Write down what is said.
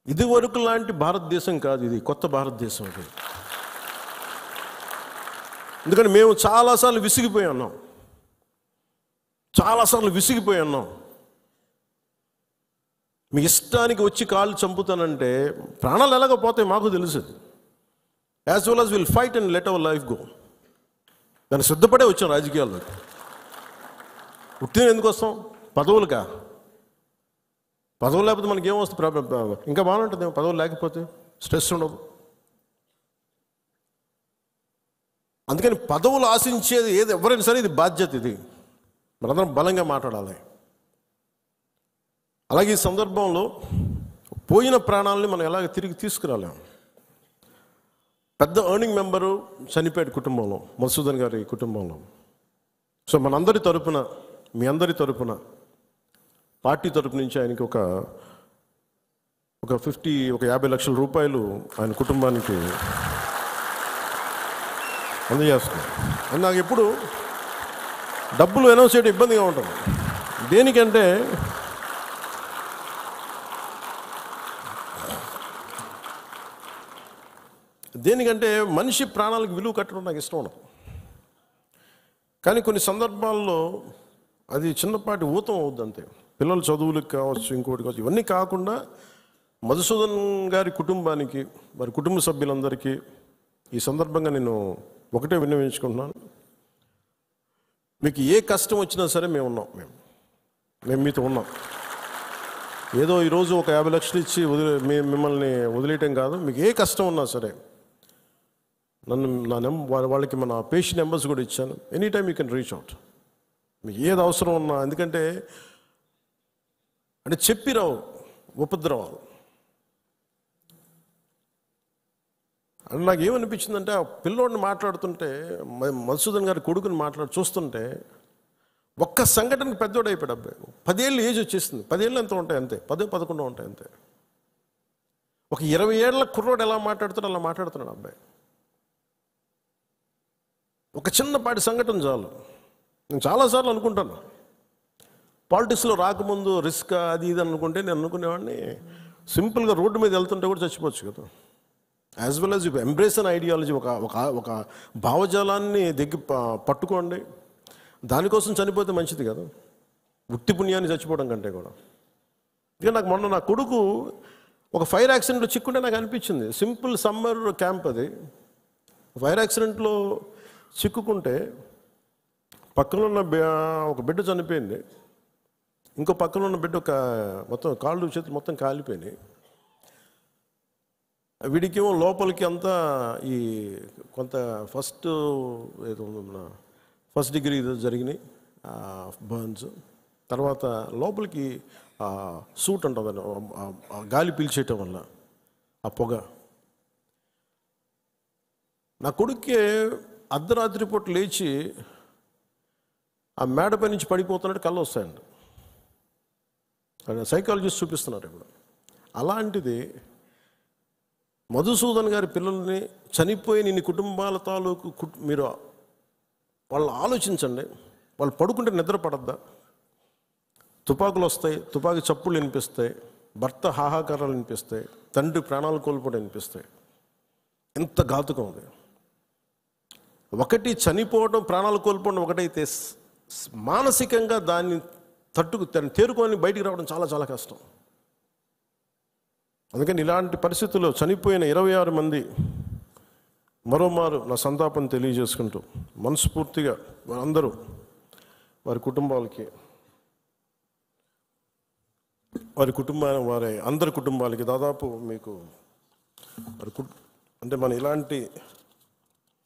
ఇది వరకు లాంటి భారతదేశం కాదు, ఇది కొత్త భారతదేశం. ఇది ఎందుకంటే మేము చాలాసార్లు విసిగిపోయి ఉన్నాం, మీ ఇష్టానికి వచ్చి కాళ్ళు చంపుతానంటే ప్రాణాలు ఎలాగపోతాయి మాకు తెలుసు. As well as will fight and let our life go. దాన్ని సిద్ధపడే వచ్చాం రాజకీయాల్లోకి. ఉట్టిన ఎందుకు వస్తాం? పదవులుగా. పదవులు లేకపోతే మనకి ఏమొస్తుంది? ఇంకా బాగుంటుంది. పదవులు లేకపోతే స్ట్రెస్ ఉండదు. అందుకని పదవులు ఆశించేది ఏది ఎవరైనా సరే ఇది బాధ్యత. ఇది మనందరం బలంగా మాట్లాడాలి. అలాగే ఈ సందర్భంలో పోయిన ప్రాణాలని మనం ఎలాగ తిరిగి తీసుకురాలేము. పెద్ద ఎర్నింగ్ మెంబరు చనిపోయాడు కుటుంబంలో, మధుసూదన్ గారి కుటుంబంలో. సో మనందరి తరపున, మీ అందరి తరపున, పార్టీ తరపు నుంచి ఆయనకి ఒక 50 లక్షల రూపాయలు ఆయన కుటుంబానికి అందజేస్తున్నాం. అని నాకు ఎప్పుడు డబ్బులు అనౌన్స్ చేయడం ఇబ్బందిగా ఉంటుంది. దేనికంటే మనిషి ప్రాణాలకు విలువ కట్టడం నాకు ఇష్టం ఉండదు. కానీ కొన్ని సందర్భాల్లో అది చిన్నపాటి ఊతం అవుద్ది అంతే. పిల్లల చదువులకు కావచ్చు, ఇంకోటి కావచ్చు. ఇవన్నీ కాకుండా మధుసూదన్ గారి కుటుంబానికి, వారి కుటుంబ సభ్యులందరికీ ఈ సందర్భంగా నేను ఒకటే విన్నవించుకుంటున్నాను. మీకు ఏ కష్టం వచ్చినా సరే మేము ఉన్నాం. మేము మీతో ఉన్నాం. ఏదో ఈరోజు ఒక 50 లక్షలు ఇచ్చి మిమ్మల్ని వదిలేయటం కాదు. మీకు ఏ కష్టం ఉన్నా సరే వాళ్ళకి మన పేషెంట్ నెంబర్స్ కూడా ఇచ్చాను. Any time you can reach out. మీకు ఏది అవసరం ఉన్నా. ఎందుకంటే చెప్పిరావు ఉపద్రవాలు. అని నాకు ఏమనిపించిందంటే, ఆ పిల్లోడిని మాట్లాడుతుంటే, మధుసూదన్ గారి కొడుకుని చూస్తుంటే ఒక్క సంఘటనకు పెద్దోడు అయిపోయాడు అబ్బాయి. 10 ఏళ్ళు ఏజ్ వచ్చేసింది. 10 ఏళ్ళు ఎంత ఉంటాయి అంతే, 10-11 ఉంటాయి అంతే. ఒక 20 ఏళ్ల కుర్రోడు ఎలా మాట్లాడుతాడో అలా మాట్లాడుతున్నాడు అబ్బాయి. ఒక చిన్నపాటి సంఘటన చాలు. నేను చాలాసార్లు అనుకుంటాను, పాలిటిక్స్లో రాకముందు రిస్క్ అది ఇది అనుకుంటే నేను అనుకునేవాడిని సింపుల్గా రోడ్డు మీద వెళ్తుంటే కూడా చచ్చిపోవచ్చు కదా. As well as you embrace an ideology. ఒక భావజాలాన్ని పట్టుకోండి. దానికోసం చనిపోతే మంచిది కదా, ఉత్తి పుణ్యాన్ని చచ్చిపోవడం కంటే కూడా. ఇక నాకు మొన్న నా కొడుకు ఒక ఫైర్ యాక్సిడెంట్లో చిక్కుంటే నాకు అనిపించింది. సింపుల్ సమ్మర్ క్యాంప్ అది. ఫైర్ యాక్సిడెంట్లో చిక్కుకుంటే పక్కన ఉన్న ఒక బిడ్డ చనిపోయింది. ఇంకో పక్కన ఉన్న బిడ్డ మొత్తం కాళ్ళు చేతులు మొత్తం కాలిపోయినాయి. వీడికేమో లోపలికి అంతా ఈ కొంత ఫస్ట్ డిగ్రీ జరిగినాయి బర్న్స్. తర్వాత లోపలికి సూట్ ఉంటుంది, గాలి పీల్చేయటం వల్ల ఆ పొగ. నా కొడుక్కి అర్ధరాత్రి పూట లేచి ఆ మేడపై నుంచి పడిపోతున్నట్టు కళ్ళు వస్తాయండి. సైకాలజిస్ట్ చూపిస్తున్నారు ఇప్పుడు. అలాంటిది మధుసూదన్ గారి పిల్లల్ని చనిపోయిన ఇన్ని కుటుంబాల తాలూకు మీరు వాళ్ళు ఆలోచించండి. వాళ్ళు పడుకుంటే నిద్ర పడద్దా? తుపాకులు వస్తాయి, తుపాకీ చప్పుళ్ళు వినిపిస్తాయి, భర్త హాహాకారాలు వినిపిస్తాయి, తండ్రి ప్రాణాలు కోల్పోవడం వినిపిస్తాయి. ఎంత ఘాతుకం అది. ఒకటి చనిపోవడం, ప్రాణాలు కోల్పోవడం ఒకటైతే, మానసికంగా దాన్ని తేరుకొని బయటికి రావడం చాలా చాలా కష్టం. అందుకని ఇలాంటి పరిస్థితుల్లో చనిపోయిన 26 మంది మరోమారు నా సంతాపం తెలియజేసుకుంటూ మనస్ఫూర్తిగా వారందరూ వారి అందరి కుటుంబాలకి దాదాపు మీకు అంటే మన ఇలాంటి